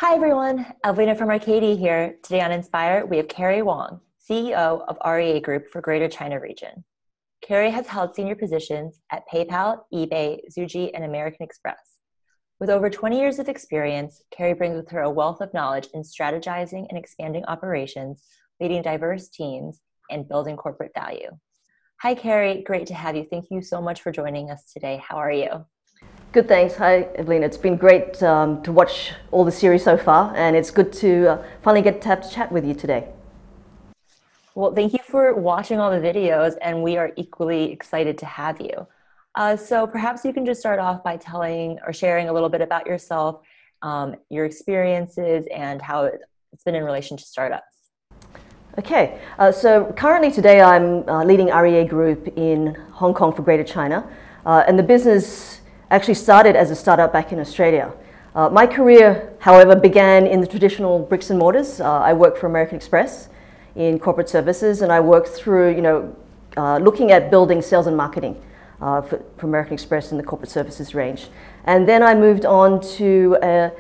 Hi everyone, Alvina from Arcadier here. Today on Inspire, we have Kerry Wong, CEO of REA Group for Greater China region. Kerry has held senior positions at PayPal, eBay, Zuji, and American Express. With over 20 years of experience, Kerry brings with her a wealth of knowledge in strategizing and expanding operations, leading diverse teams, and building corporate value. Hi Kerry, great to have you. Thank you so much for joining us today. How are you? Good, thanks. Hi, Evelyn. It's been great to watch all the series so far, and it's good to finally get to have to chat with you today. Well, thank you for watching all the videos, and we are equally excited to have you. So perhaps you can just start off by telling or sharing a little bit about yourself, your experiences, and how it's been in relation to startups. Okay, so currently today I'm leading REA Group in Hong Kong for Greater China, and the business actually started as a startup back in Australia. My career, however, began in the traditional bricks and mortars. I worked for American Express in corporate services, and I worked through, looking at building sales and marketing for American Express in the corporate services range. And then I moved on to an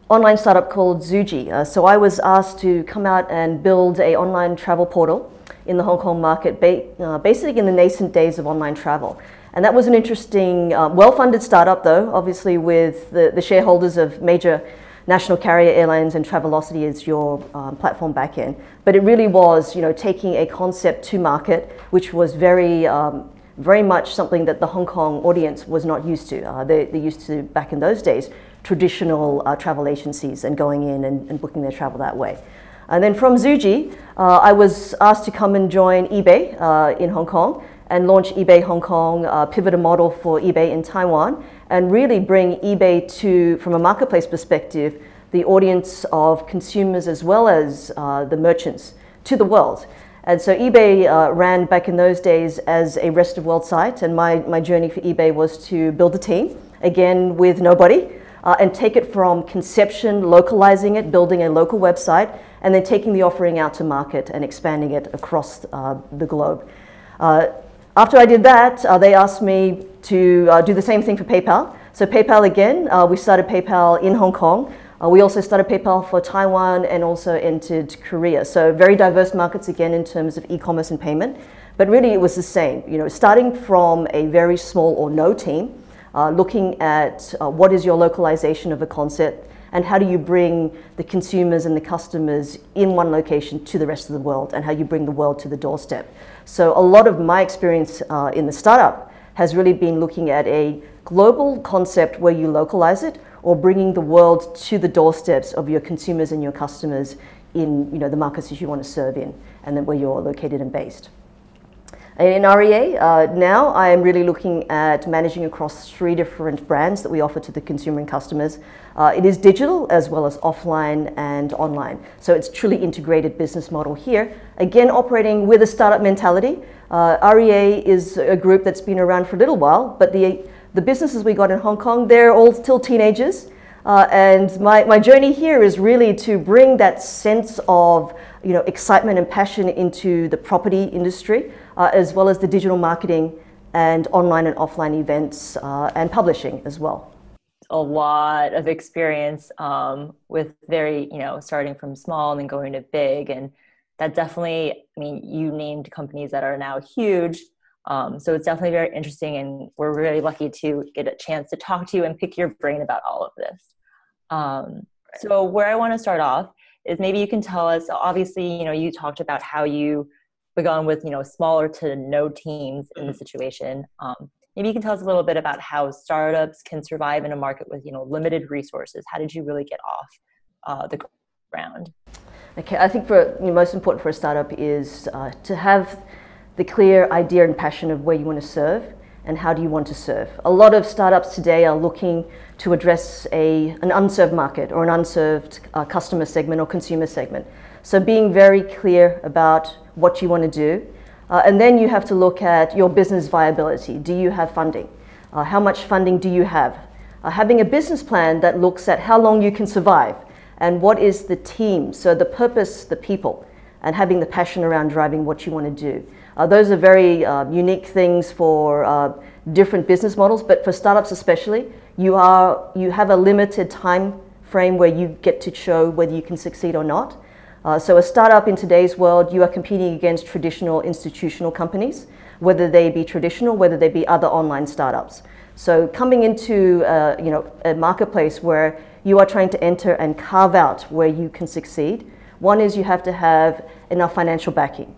online startup called Zuji. So I was asked to come out and build an online travel portal in the Hong Kong market, basically in the nascent days of online travel. And that was an interesting, well-funded startup though, obviously with the shareholders of major national carrier airlines and Travelocity as your platform backend. But it really was, taking a concept to market, which was very much something that the Hong Kong audience was not used to. They used to, back in those days, traditional travel agencies and going in and booking their travel that way. And then from Zuji, I was asked to come and join eBay in Hong Kong and launch eBay Hong Kong, pivot a model for eBay in Taiwan, and really bring eBay to, from a marketplace perspective, the audience of consumers as well as the merchants to the world. And so eBay ran back in those days as a rest of world site, and my journey for eBay was to build a team, again with nobody, and take it from conception, localizing it, building a local website, and then taking the offering out to market and expanding it across the globe. After I did that, they asked me to do the same thing for PayPal. So PayPal again, we started PayPal in Hong Kong. We also started PayPal for Taiwan and also entered Korea. So very diverse markets again in terms of e-commerce and payment. But really it was the same, starting from a very small or no team, looking at what is your localization of a concept and how do you bring the consumers and the customers in one location to the rest of the world, and how you bring the world to the doorstep. So a lot of my experience in the startup has really been looking at a global concept where you localize it, or bringing the world to the doorsteps of your consumers and your customers in the markets that you want to serve in, and then where you're located and based. In REA, now I am really looking at managing across 3 different brands that we offer to the consumer and customers. It is digital as well as offline and online. So it's truly integrated business model here. Again, operating with a startup mentality. REA is a group that's been around for a little while, but the businesses we got in Hong Kong, they're all still teenagers. And my journey here is really to bring that sense of excitement and passion into the property industry, as well as the digital marketing and online and offline events and publishing as well. A lot of experience with very, starting from small and then going to big. And that definitely, you named companies that are now huge. So it's definitely very interesting, and we're really lucky to get a chance to talk to you and pick your brain about all of this. So where I want to start off is maybe you can tell us, obviously, you talked about how you begun with, smaller to no teams in the situation. Maybe you can tell us a little bit about how startups can survive in a market with, limited resources. How did you really get off the ground? Okay, I think most important for a startup is to have the clear idea and passion of where you want to serve and how do you want to serve. A lot of startups today are looking to address an unserved market or an unserved customer segment or consumer segment. So being very clear about what you want to do. And then you have to look at your business viability. Do you have funding? How much funding do you have? Having a business plan that looks at how long you can survive and what is the team, so the purpose, the people, and having the passion around driving what you want to do. Those are very unique things for different business models, but for startups especially, you have a limited time frame where you get to show whether you can succeed or not. So a startup in today's world, you are competing against traditional institutional companies, whether they be traditional, whether they be other online startups. So coming into a marketplace where you are trying to enter and carve out where you can succeed, one is you have to have enough financial backing.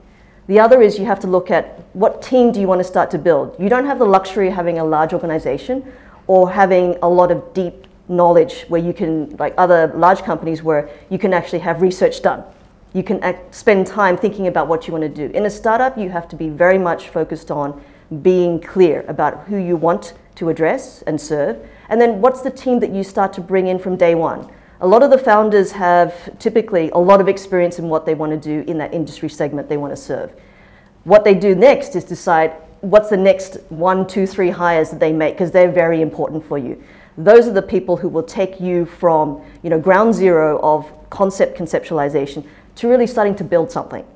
The other is you have to look at what team do you want to start to build. You don't have the luxury of having a large organization or having a lot of deep knowledge where you can, like other large companies where you can actually have research done. You can spend time thinking about what you want to do. In a startup, you have to be very much focused on being clear about who you want to address and serve, and then what's the team that you start to bring in from day one. A lot of the founders have typically a lot of experience in what they want to do in that industry segment they want to serve. What they do next is decide what's the next 1, 2, 3 hires that they make, because they're very important for you. Those are the people who will take you from ground zero of conceptualization to really starting to build something.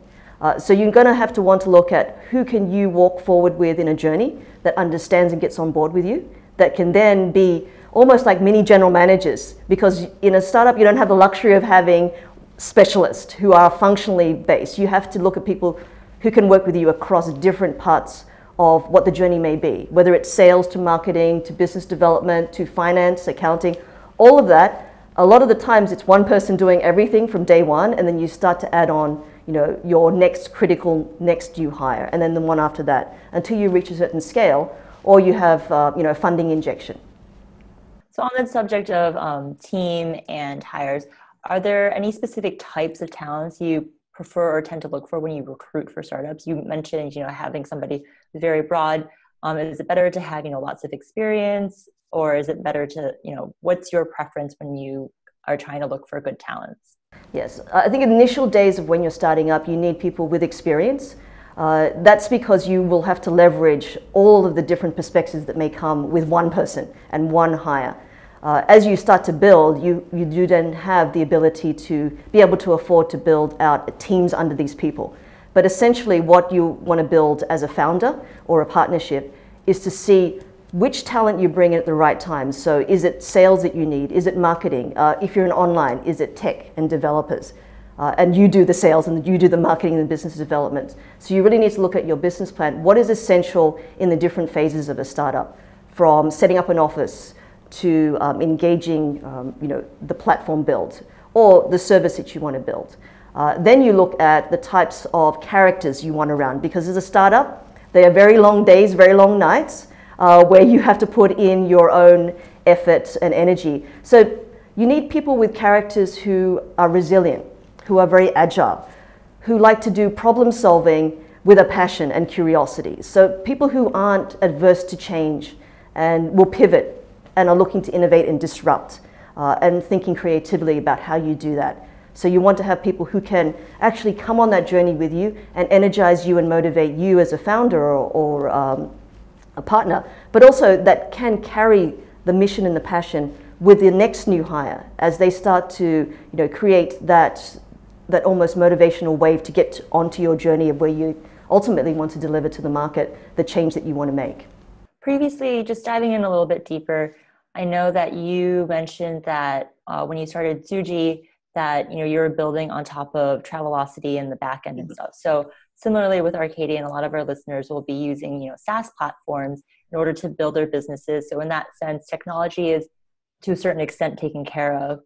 So you're going to have to want to look at who can you walk forward with in a journey that understands and gets on board with you, that can then be almost like mini general managers, because in a startup you don't have the luxury of having specialists who are functionally based. You have to look at people who can work with you across different parts of what the journey may be, whether it's sales to marketing, to business development, to finance, accounting, all of that. A lot of the times it's one person doing everything from day one, and then you start to add on your next critical next due hire, and then the one after that, until you reach a certain scale, or you have funding injection. So on the subject of team and hires, are there any specific types of talents you prefer or tend to look for when you recruit for startups? You mentioned, having somebody who's very broad. Is it better to have, lots of experience, or is it better to, what's your preference when you are trying to look for good talents? Yes, I think in the initial days of when you're starting up, you need people with experience. That's because you will have to leverage all of the different perspectives that may come with one person and one hire. As you start to build, you do then have the ability to be able to afford to build out teams under these people. But essentially what you want to build as a founder or a partnership is to see which talent you bring in at the right time. So is it sales that you need? Is it marketing? If you're an online, is it tech and developers? And you do the sales and you do the marketing and business development. So you really need to look at your business plan. What is essential in the different phases of a startup, from setting up an office to engaging the platform build or the service that you want to build. Then you look at the types of characters you want around, because as a startup, they are very long days, very long nights, where you have to put in your own effort and energy. So you need people with characters who are resilient, who are very agile, who like to do problem solving with a passion and curiosity. So people who aren't adverse to change and will pivot and are looking to innovate and disrupt, and thinking creatively about how you do that. So you want to have people who can actually come on that journey with you and energize you and motivate you as a founder or a partner, but also that can carry the mission and the passion with the next new hire as they start to create that almost motivational wave to get onto your journey of where you ultimately want to deliver to the market the change that you want to make. Previously, just diving in a little bit deeper, I know that you mentioned that when you started Tsuji, that you were building on top of Travelocity and the back end and stuff. So similarly with Arcadier, and a lot of our listeners will be using SaaS platforms in order to build their businesses. So in that sense, technology is to a certain extent taken care of.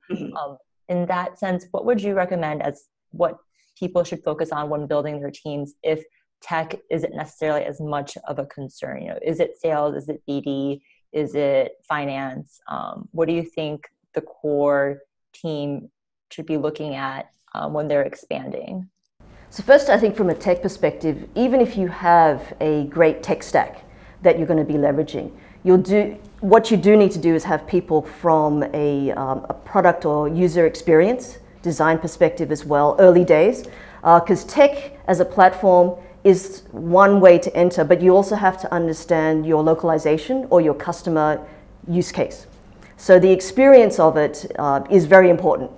In that sense, what would you recommend as what people should focus on when building their teams if tech isn't necessarily as much of a concern? Is it sales? Is it BD? Is it finance? What do you think the core team should be looking at when they're expanding? So first, I think from a tech perspective, even if you have a great tech stack that you're going to be leveraging, what you do need to do is have people from a product or user experience design perspective as well, early days, because tech as a platform is one way to enter, but you also have to understand your localization or your customer use case. So the experience of it is very important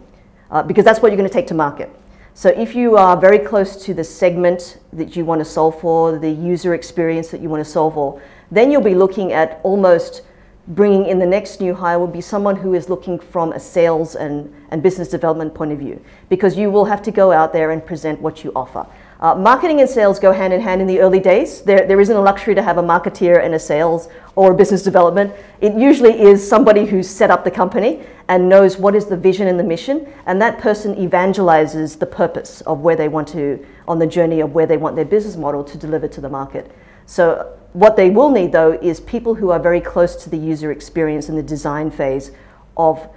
because that's what you're going to take to market. So if you are very close to the segment that you want to solve for, the user experience that you want to solve for, then you'll be looking at almost bringing in the next new hire will be someone who is looking from a sales and business development point of view, because you will have to go out there and present what you offer. Marketing and sales go hand in hand in the early days. There isn't a luxury to have a marketeer and a sales or a business development. It usually is somebody who's set up the company and knows what is the vision and the mission, and that person evangelizes the purpose of where they want to, on the journey of where they want their business model to deliver to the market. So what they will need, though, is people who are very close to the user experience in the design phase of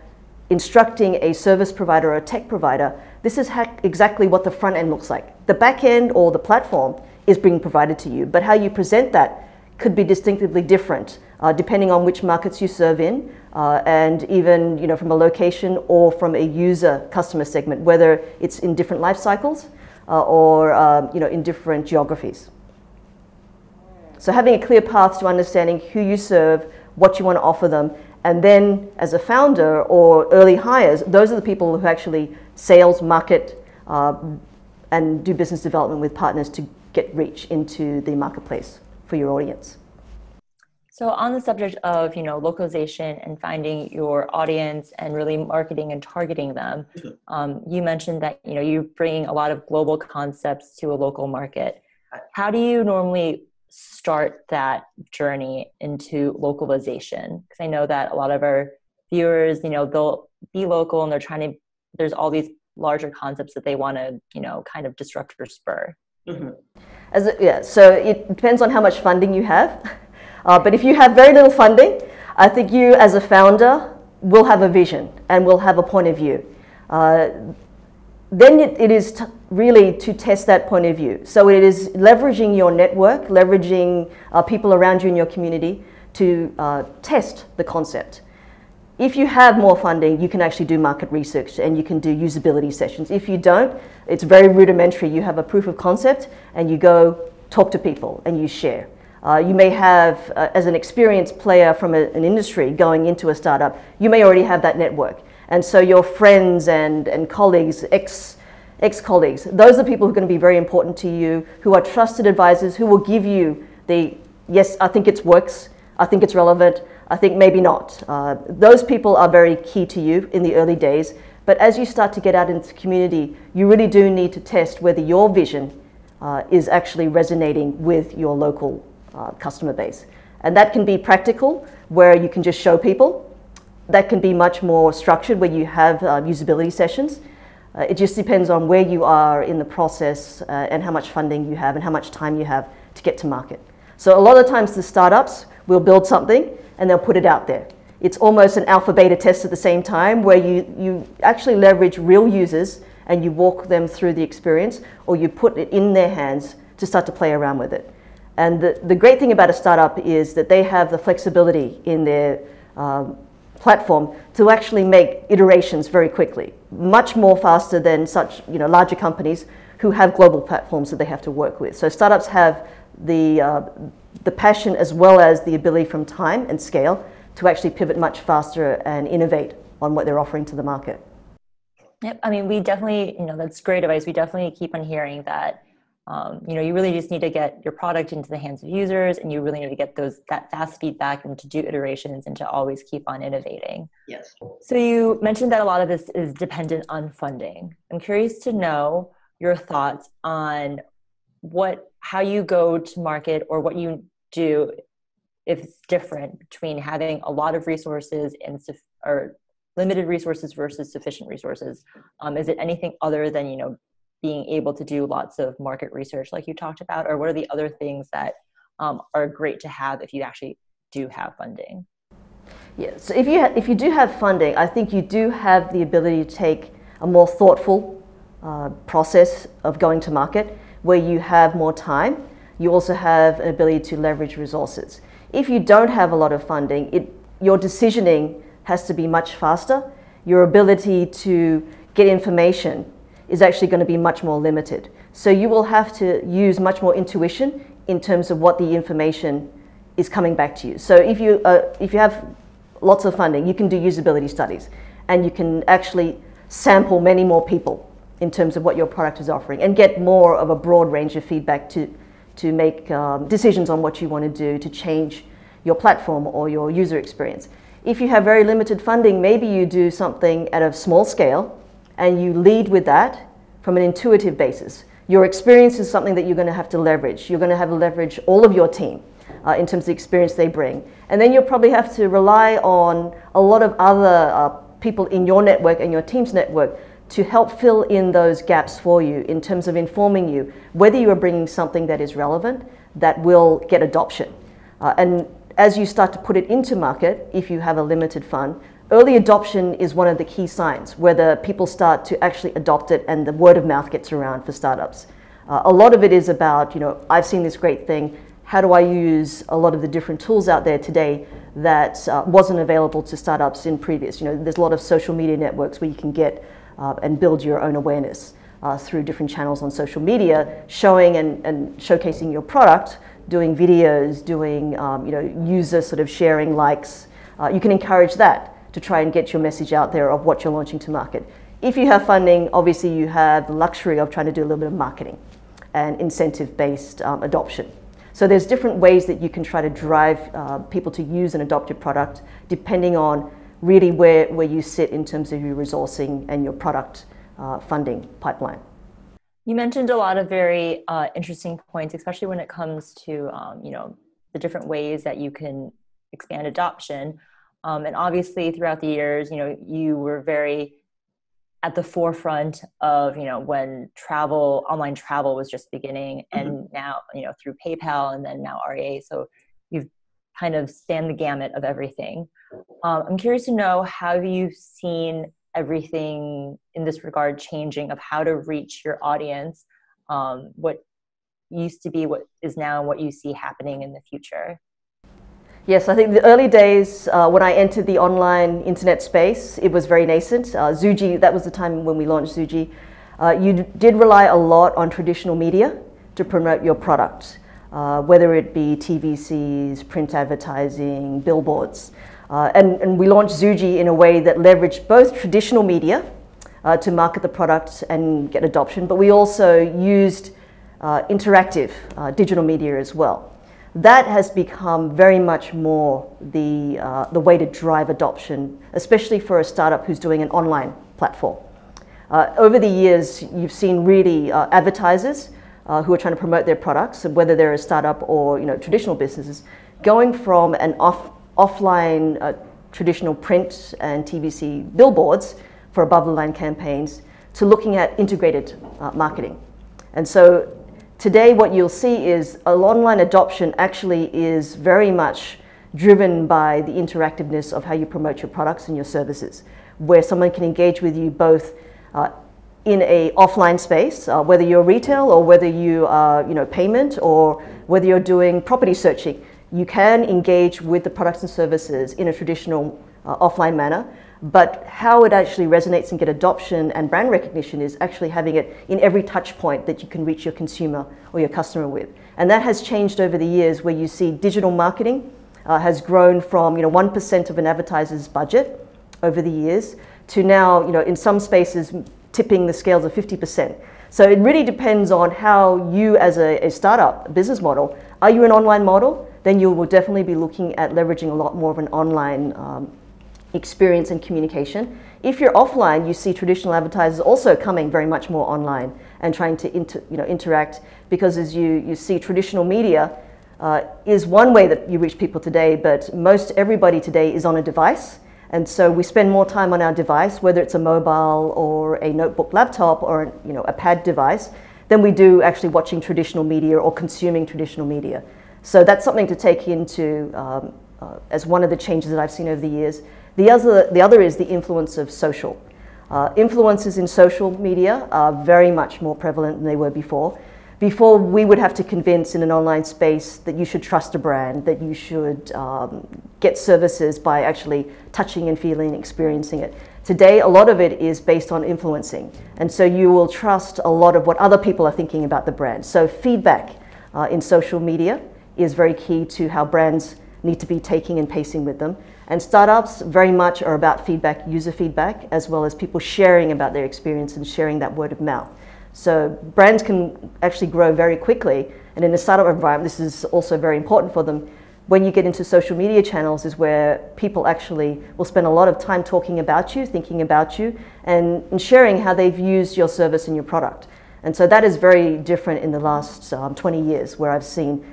instructing a service provider or a tech provider. This is exactly what the front end looks like. The back end or the platform is being provided to you, but how you present that could be distinctively different depending on which markets you serve in, and even from a location or from a user customer segment, whether it's in different life cycles or in different geographies. So having a clear path to understanding who you serve, what you want to offer them, and then as a founder or early hires, those are the people who actually sales, market, and do business development with partners to get reach into the marketplace for your audience. So on the subject of localization and finding your audience and really marketing and targeting them, you mentioned that you're bringing a lot of global concepts to a local market. How do you normally start that journey into localization? Because I know that a lot of our viewers, they'll be local and they're trying to, there's all these larger concepts that they want to, kind of disrupt or spur. So it depends on how much funding you have. But if you have very little funding, I think you as a founder will have a vision and will have a point of view. Then it is really to test that point of view. So it is leveraging your network, leveraging people around you in your community to test the concept. If you have more funding, you can actually do market research and you can do usability sessions. If you don't, it's very rudimentary. You have a proof of concept and you go talk to people and you share. You may have, as an experienced player from an industry going into a startup, you may already have that network. And so your friends and colleagues, ex-colleagues, those are people who are going to be very important to you, who are trusted advisors, who will give you the, yes, I think it works, I think it's relevant, I think maybe not. Those people are very key to you in the early days. But as you start to get out into the community, you really do need to test whether your vision is actually resonating with your local customer base. And that can be practical, where you can just show people. That can be much more structured, where you have usability sessions. It just depends on where you are in the process and how much funding you have and how much time you have to get to market. So a lot of times the startups will build something and they'll put it out there. It's almost an alpha beta test at the same time, where you actually leverage real users and you walk them through the experience, or you put it in their hands to start to play around with it. And the great thing about a startup is that they have the flexibility in their platform to actually make iterations very quickly, much more faster than such larger companies who have global platforms that they have to work with. So startups have the passion as well as the ability from time and scale to actually pivot much faster and innovate on what they're offering to the market. Yep, I mean, we definitely, that's great advice. We definitely keep on hearing that you really just need to get your product into the hands of users, and you really need to get that fast feedback and to do iterations and to always keep on innovating. Yes. So you mentioned that a lot of this is dependent on funding. I'm curious to know your thoughts on how you go to market, or what you do if it's different between having a lot of resources or limited resources versus sufficient resources. Is it anything other than, being able to do lots of market research like you talked about, or what are the other things that are great to have if you actually do have funding? Yeah, so if you do have funding, I think you do have the ability to take a more thoughtful process of going to market, where you have more time. You also have an ability to leverage resources. If you don't have a lot of funding, your decisioning has to be much faster. Your ability to get information is actually going to be much more limited. So you will have to use much more intuition in terms of what the information is coming back to you. So if you have lots of funding, you can do usability studies, and you can actually sample many more people in terms of what your product is offering, and get more of a broad range of feedback to make decisions on what you want to do to change your platform or your user experience. If you have very limited funding, maybe you do something at a small scale and you lead with that from an intuitive basis. Your experience is something that you're going to have to leverage. You're going to have to leverage all of your team in terms of the experience they bring. And then you'll probably have to rely on a lot of other people in your network and your team's network to help fill in those gaps for you in terms of informing you whether you are bringing something that is relevant, that will get adoption. And as you start to put it into market, if you have a limited fund, early adoption is one of the key signs, whether people start to actually adopt it and the word of mouth gets around for startups. A lot of it is about, I've seen this great thing, how do I use a lot of the different tools out there today that wasn't available to startups in previous. There's a lot of social media networks where you can get and build your own awareness through different channels on social media, showing and showcasing your product, doing videos, doing user sort of sharing likes. You can encourage that to try and get your message out there of what you're launching to market. If you have funding, obviously you have the luxury of trying to do a little bit of marketing and incentive-based adoption. So there's different ways that you can try to drive people to use and adopt your product depending on really where you sit in terms of your resourcing and your product funding pipeline. You mentioned a lot of very interesting points, especially when it comes to the different ways that you can expand adoption. And obviously throughout the years, you were very at the forefront of, when online travel was just beginning, and now, through PayPal and then now REA. So you've kind of spanned the gamut of everything. I'm curious to know, how have you seen everything in this regard changing of how to reach your audience, what used to be, what is now, and what you see happening in the future? Yes, I think the early days when I entered the online internet space, it was very nascent. Zuji, that was the time when we launched Zuji. You did rely a lot on traditional media to promote your product, whether it be TVCs, print advertising, billboards. And we launched Zuji in a way that leveraged both traditional media to market the product and get adoption, but we also used interactive digital media as well. That has become very much more the way to drive adoption, especially for a startup who's doing an online platform. Over the years, you've seen really advertisers who are trying to promote their products, whether they're a startup or traditional businesses, going from an offline traditional print and TVC billboards for above-the-line campaigns to looking at integrated marketing. And so today what you'll see is online adoption actually is very much driven by the interactiveness of how you promote your products and your services, where someone can engage with you both in a offline space, whether you're retail or whether you are payment or whether you're doing property searching. You can engage with the products and services in a traditional offline manner, but how it actually resonates and get adoption and brand recognition is actually having it in every touch point that you can reach your consumer or your customer with. And that has changed over the years, where you see digital marketing has grown from 1% of an advertiser's budget over the years to now in some spaces tipping the scales of 50%. So it really depends on how you, as a startup business model, are you an online model? Then you will definitely be looking at leveraging a lot more of an online experience and communication. If you're offline, you see traditional advertisers also coming very much more online and trying to interact, because as you see, traditional media is one way that you reach people today, but most everybody today is on a device. And so we spend more time on our device, whether it's a mobile or a notebook laptop or a pad device, than we do actually watching traditional media or consuming traditional media. So that's something to take into as one of the changes that I've seen over the years. The other is the influence of social. Influences in social media are very much more prevalent than they were before. Before, we would have to convince in an online space that you should trust a brand, that you should get services by actually touching and feeling, experiencing it. Today, a lot of it is based on influencing. And so you will trust a lot of what other people are thinking about the brand. So feedback in social media is very key to how brands need to be taking and pacing with them. And startups very much are about feedback, user feedback, as well as people sharing about their experience and sharing that word of mouth. So brands can actually grow very quickly, and in a startup environment, this is also very important for them. when you get into social media channels is where people actually will spend a lot of time talking about you, thinking about you, and sharing how they've used your service and your product. And so that is very different in the last 20 years, where I've seen,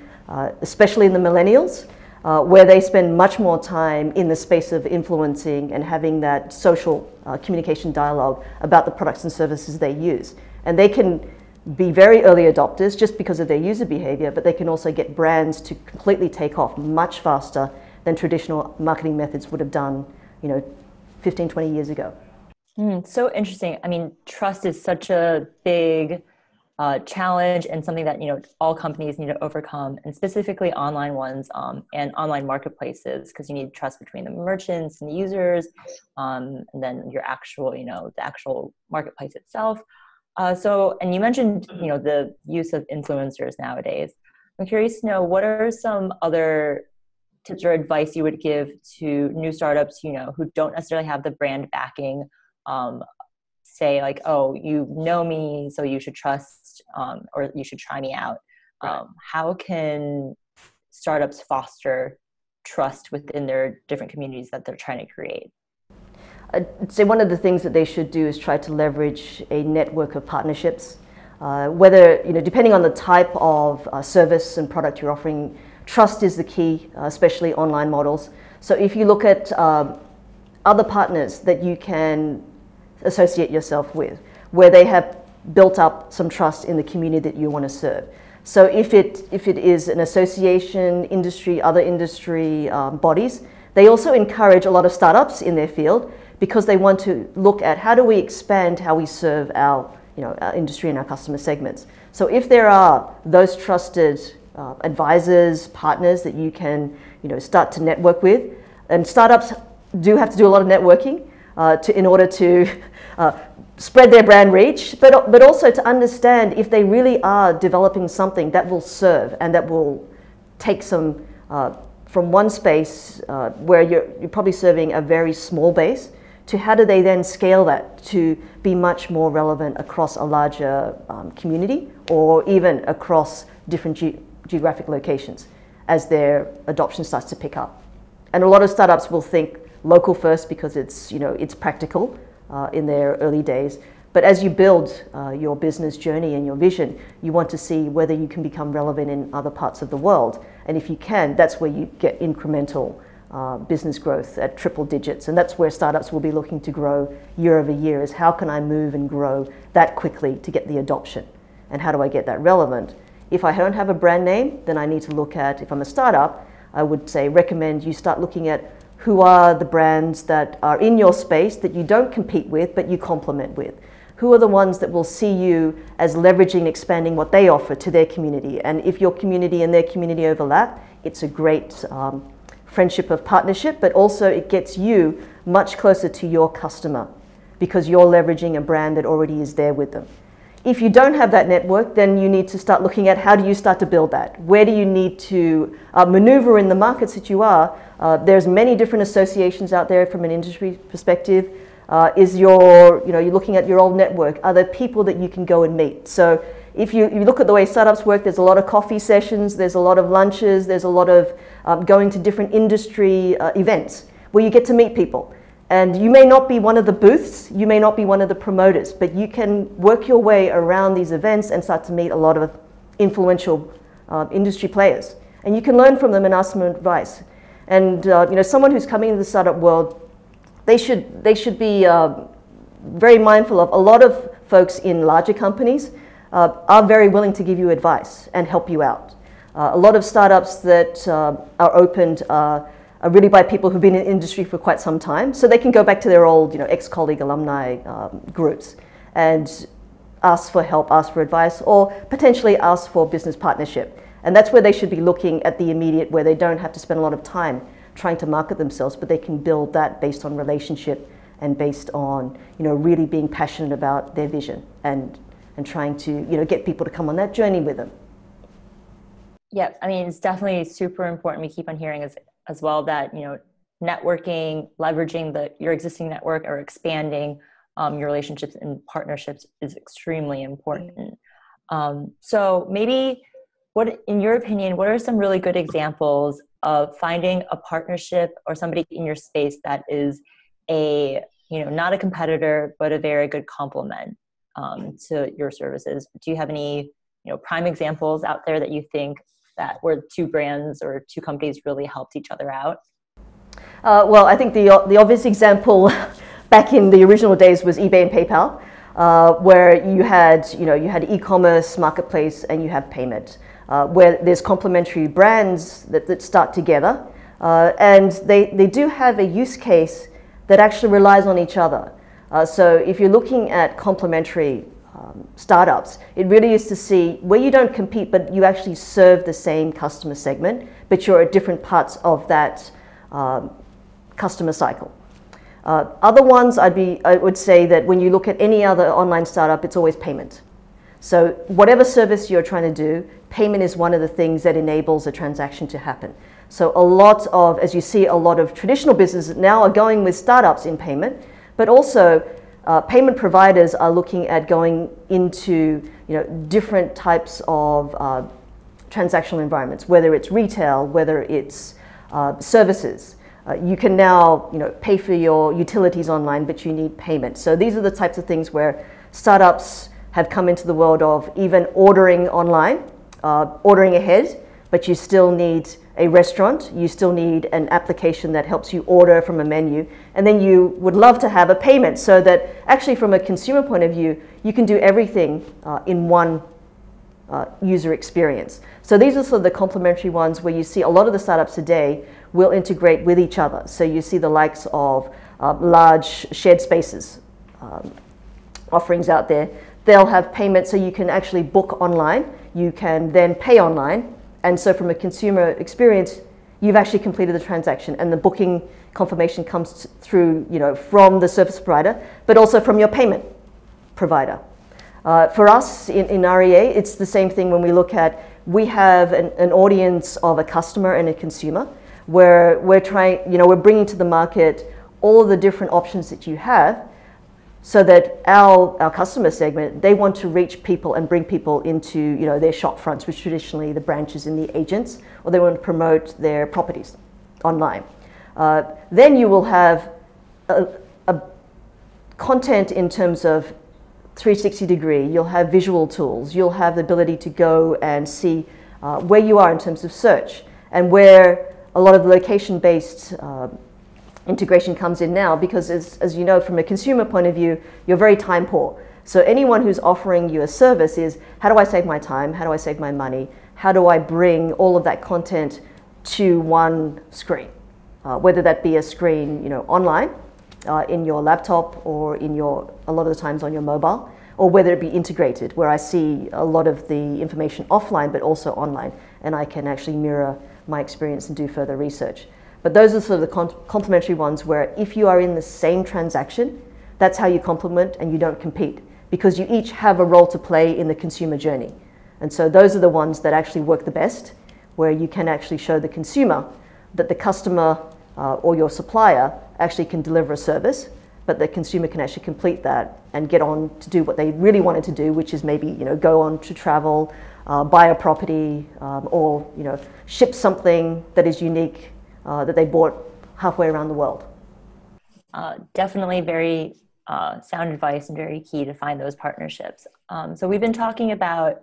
especially in the millennials, where they spend much more time in the space of influencing and having that social communication dialogue about the products and services they use. And they can be very early adopters just because of their user behavior, but they can also get brands to completely take off much faster than traditional marketing methods would have done, 15, 20 years ago. So interesting. I mean, trust is such a big challenge and something that, all companies need to overcome, and specifically online ones and online marketplaces, because you need trust between the merchants and the users, and then your actual, the actual marketplace itself. And you mentioned, the use of influencers nowadays. I'm curious to know, what are some other tips or advice you would give to new startups, who don't necessarily have the brand backing, say like, oh, you know me, so you should trust, or you should try me out. How can startups foster trust within their different communities that they're trying to create? I'd say one of the things that they should do is try to leverage a network of partnerships. Whether, depending on the type of service and product you're offering, trust is the key, especially online models. So if you look at other partners that you can associate yourself with, where they have built up some trust in the community that you want to serve. So if it is an association, industry, other industry bodies, they also encourage a lot of startups in their field, because they want to look at how do we expand how we serve our industry and our customer segments. So if there are those trusted advisors, partners that you can start to network with, and startups do have to do a lot of networking in order to spread their brand reach, but also to understand if they really are developing something that will serve and that will take some from one space where you're probably serving a very small base, to how do they then scale that to be much more relevant across a larger community, or even across different geographic locations as their adoption starts to pick up. And a lot of startups will think local first because it's practical in their early days. But as you build your business journey and your vision, you want to see whether you can become relevant in other parts of the world. And if you can, that's where you get incremental business growth at triple digits. And that's where startups will be looking to grow year over year, is how can I move and grow that quickly to get the adoption? And how do I get that relevant? If I don't have a brand name, then I need to look at, if I'm a startup, I would say recommend you start looking at who are the brands that are in your space that you don't compete with, but you complement with. Who are the ones that will see you as leveraging, expanding what they offer to their community? And if your community and their community overlap, it's a great friendship of partnership, but also it gets you much closer to your customer because you're leveraging a brand that already is there with them. If you don't have that network, then you need to start looking at how do you start to build that? Where do you need to maneuver in the markets that you are? There's many different associations out there from an industry perspective. You're looking at your old network. Are there people that you can go and meet? So if you look at the way startups work, there's a lot of coffee sessions, there's a lot of lunches, there's a lot of going to different industry events where you get to meet people. And you may not be one of the booths, you may not be one of the promoters, but you can work your way around these events and start to meet a lot of influential industry players. And you can learn from them and ask them advice. And someone who's coming into the startup world, they should be very mindful of a lot of folks in larger companies are very willing to give you advice and help you out. A lot of startups that are opened are really by people who've been in the industry for quite some time, so they can go back to their old, ex-colleague alumni groups and ask for help, ask for advice, or potentially ask for business partnership. And that's where they should be looking at the immediate, where they don't have to spend a lot of time trying to market themselves, but they can build that based on relationship and based on, really being passionate about their vision and trying to, get people to come on that journey with them. Yeah, I mean, it's definitely super important. We keep on hearing as well that, networking, leveraging your existing network or expanding your relationships and partnerships is extremely important. So maybe in your opinion, what are some really good examples of finding a partnership or somebody in your space that is a, not a competitor, but a very good complement to your services? Do you have any, prime examples out there that you think that where two brands or two companies really helped each other out? Well, I think the obvious example back in the original days was eBay and PayPal, where you had e-commerce, marketplace, and you have payment, where there's complementary brands that start together, and they do have a use case that actually relies on each other. So if you're looking at complementary startups, it really is to see where you don't compete, but you actually serve the same customer segment, but you're at different parts of that customer cycle. Other ones, I would say that when you look at any other online startup, it's always payment. So whatever service you're trying to do, payment is one of the things that enables a transaction to happen. So a lot of, as you see, a lot of traditional businesses now are going with startups in payment, but also payment providers are looking at going into different types of transactional environments, whether it's retail, whether it's services. You can now pay for your utilities online, but you need payment. So these are the types of things where startups have come into the world of even ordering online, ordering ahead, but you still need a restaurant, you still need an application that helps you order from a menu, and then you would love to have a payment so that actually from a consumer point of view, you can do everything in one user experience. So these are sort of the complementary ones where you see a lot of the startups today will integrate with each other. So you see the likes of large shared spaces offerings out there. They'll have payment so you can actually book online, you can then pay online, and so from a consumer experience, you've actually completed the transaction and the booking confirmation comes through from the service provider, but also from your payment provider. For us in REA, it's the same thing when we look at, we have an audience of a customer and a consumer where we're bringing to the market all of the different options that you have so that our customer segment, they want to reach people and bring people into their shop fronts, which traditionally the branches and the agents, or they want to promote their properties online. Then you will have a content in terms of 360 degree, you'll have visual tools, you'll have the ability to go and see where you are in terms of search, and where a lot of location-based integration comes in now, because as you know, from a consumer point of view, you're very time poor. So anyone who's offering you a service is, how do I save my time? How do I save my money? How do I bring all of that content to one screen? Whether that be a screen, online, in your laptop, or a lot of the times on your mobile, or whether it be integrated, where I see a lot of the information offline, but also online, and I can actually mirror my experience and do further research. But those are sort of the complementary ones where if you are in the same transaction, that's how you complement and you don't compete, because you each have a role to play in the consumer journey. And so those are the ones that actually work the best, where you can actually show the consumer that the customer or your supplier actually can deliver a service, but the consumer can actually complete that and get on to do what they really wanted to do, which is maybe go on to travel, buy a property, or ship something that is unique that they bought halfway around the world. Definitely very sound advice and very key to find those partnerships. So we've been talking about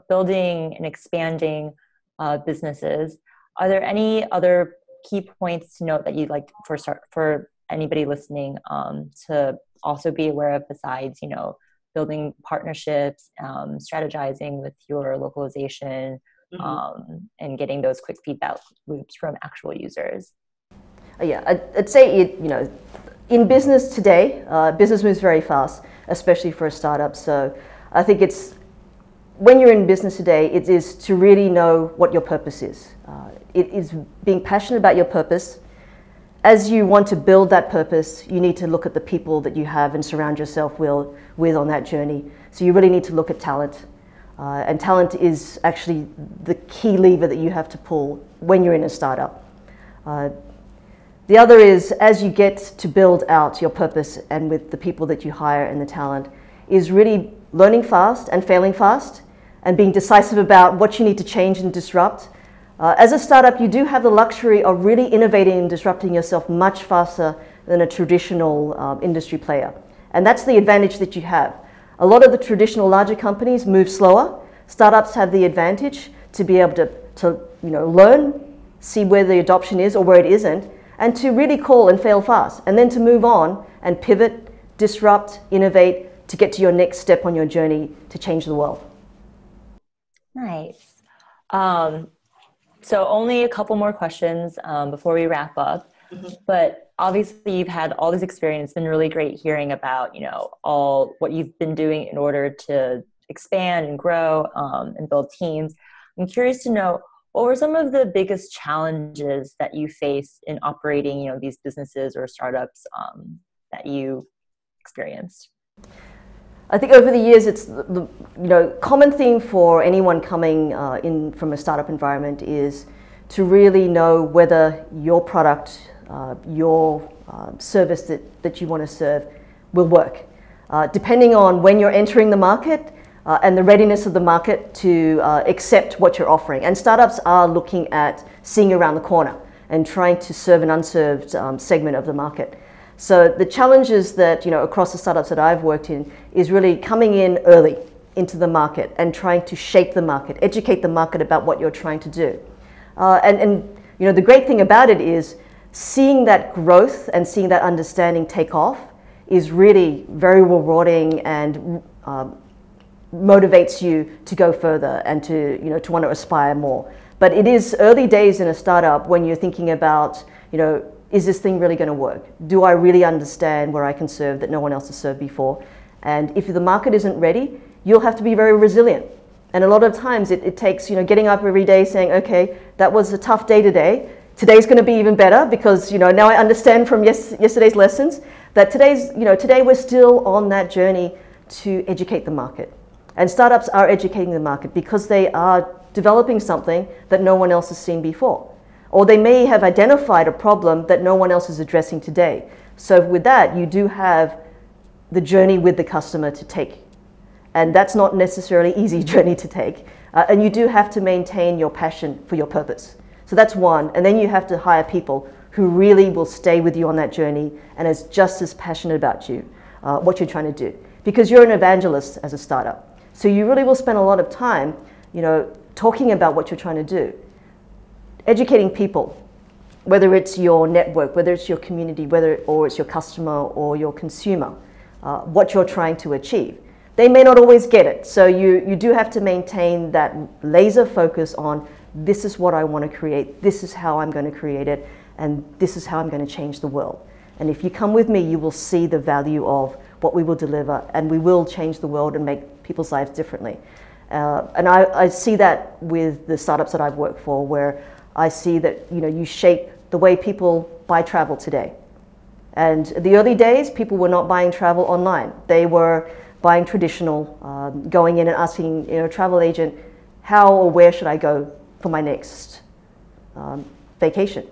building and expanding businesses. Are there any other key points to note that you'd like for anybody listening to also be aware of, besides building partnerships, strategizing with your localization, and getting those quick feedback loops from actual users? Yeah, I'd say in business today, business moves very fast, especially for a startup. So I think when you're in business today, it is to really know what your purpose is. It is being passionate about your purpose. As you want to build that purpose, you need to look at the people that you have and surround yourself with on that journey. So you really need to look at talent. And talent is actually the key lever that you have to pull when you're in a startup. The other is, as you get to build out your purpose and with the people that you hire and the talent, is really learning fast and failing fast and being decisive about what you need to change and disrupt, As a startup, you do have the luxury of really innovating and disrupting yourself much faster than a traditional industry player. And that's the advantage that you have. A lot of the traditional larger companies move slower. Startups have the advantage to be able to learn, see where the adoption is or where it isn't, and to really call and fail fast, and then to move on and pivot, disrupt, innovate to get to your next step on your journey to change the world. Nice. So only a couple more questions before we wrap up. Mm-hmm. But obviously you've had all this experience. It's been really great hearing about, all what you've been doing in order to expand and grow and build teams. I'm curious to know, what were some of the biggest challenges that you faced in operating, these businesses or startups that you experienced? I think over the years, it's the common theme for anyone coming in from a startup environment is to really know whether your product, your service that you want to serve will work. Depending on when you're entering the market and the readiness of the market to accept what you're offering. And startups are looking at seeing around the corner and trying to serve an unserved segment of the market. So the challenges that, across the startups that I've worked in is really coming in early into the market and trying to shape the market, educate the market about what you're trying to do. And the great thing about it is seeing that growth and seeing that understanding take off is really very rewarding and motivates you to go further and to want to aspire more. But it is early days in a startup when you're thinking about, is this thing really going to work? Do I really understand where I can serve that no one else has served before? And if the market isn't ready, you'll have to be very resilient. And a lot of times it takes, getting up every day saying, okay, that was a tough day today. Today's going to be even better because, now I understand from yesterday's lessons that today we're still on that journey to educate the market. And startups are educating the market because they are developing something that no one else has seen before. Or they may have identified a problem that no one else is addressing today. So with that, you do have the journey with the customer to take. And that's not necessarily an easy journey to take. And you do have to maintain your passion for your purpose. So that's one. And then you have to hire people who really will stay with you on that journey and is just as passionate about you, what you're trying to do. Because you're an evangelist as a startup. So you really will spend a lot of time, talking about what you're trying to do. Educating people, whether it's your network, whether it's your community, or it's your customer or your consumer, what you're trying to achieve. They may not always get it, so you do have to maintain that laser focus on this is what I want to create, this is how I'm going to create it, and this is how I'm going to change the world. And if you come with me, you will see the value of what we will deliver, and we will change the world and make people's lives differently. And I see that with the startups that I've worked for, where I see that you shape the way people buy travel today. And the early days, people were not buying travel online. They were buying traditional, going in and asking a travel agent, how or where should I go for my next vacation?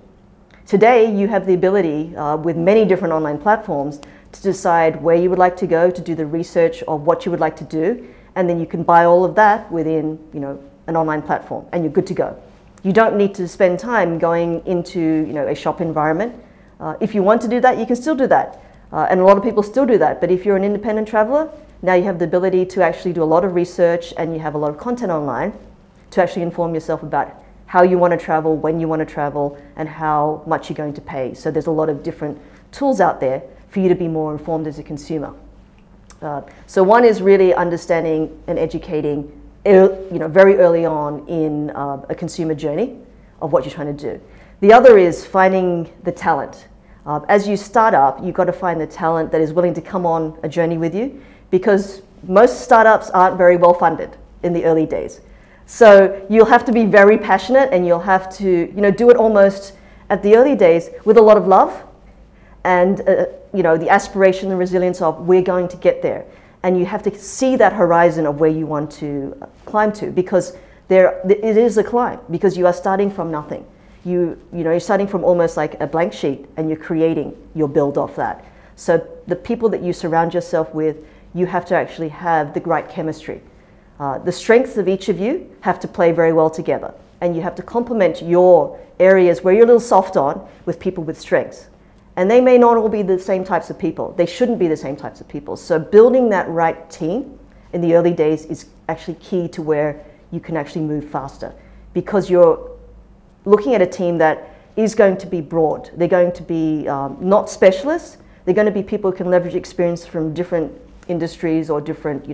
Today, you have the ability with many different online platforms to decide where you would like to go, to do the research of what you would like to do, and then you can buy all of that within an online platform, and you're good to go. You don't need to spend time going into a shop environment. If you want to do that, you can still do that. And a lot of people still do that. But if you're an independent traveler, now you have the ability to actually do a lot of research and you have a lot of content online to actually inform yourself about how you want to travel, when you want to travel, and how much you're going to pay. So there's a lot of different tools out there for you to be more informed as a consumer. So one is really understanding and educating very early on in a consumer journey of what you're trying to do. The other is finding the talent. As you start up, you've got to find the talent that is willing to come on a journey with you, because most startups aren't very well funded in the early days. So you'll have to be very passionate, and you'll have to do it almost at the early days with a lot of love and the aspiration, the resilience of we're going to get there. And you have to see that horizon of where you want to climb to, because it is a climb, because you are starting from nothing. You're starting from almost like a blank sheet, and you're creating your build off that. So the people that you surround yourself with, you have to actually have the right chemistry. The strengths of each of you have to play very well together. and you have to complement your areas where you're a little soft on with people with strengths. And they may not all be the same types of people. They shouldn't be the same types of people. So building that right team in the early days is actually key to where you can actually move faster, because you're looking at a team that is going to be broad. They're going to be not specialists. They're going to be people who can leverage experience from different industries or different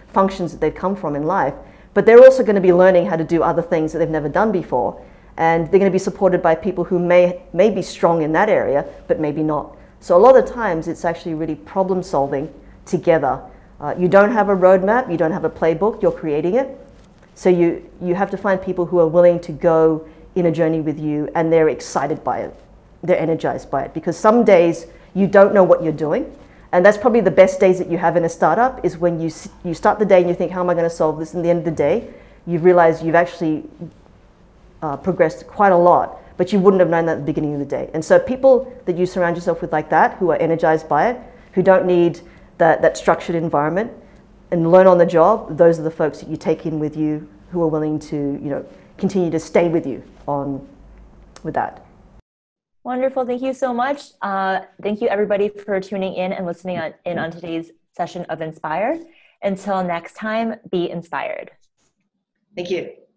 functions that they've come from in life. But they're also going to be learning how to do other things that they've never done before. And they're going to be supported by people who may be strong in that area, but maybe not. So a lot of the times it's actually really problem solving together. You don't have a roadmap, you don't have a playbook, you're creating it. So you have to find people who are willing to go in a journey with you, and they're excited by it. They're energized by it, because some days you don't know what you're doing. And that's probably the best days that you have in a startup, is when you start the day and you think, how am I going to solve this? And at the end of the day, you realize you've actually progressed quite a lot, but you wouldn't have known that at the beginning of the day. And so people that you surround yourself with like that, who are energized by it, who don't need that structured environment and learn on the job, those are the folks that you take in with you, who are willing to continue to stay with you with that. Wonderful. Thank you so much. Thank you, everybody, for tuning in and listening on today's session of Inspire. Until next time, be inspired. Thank you.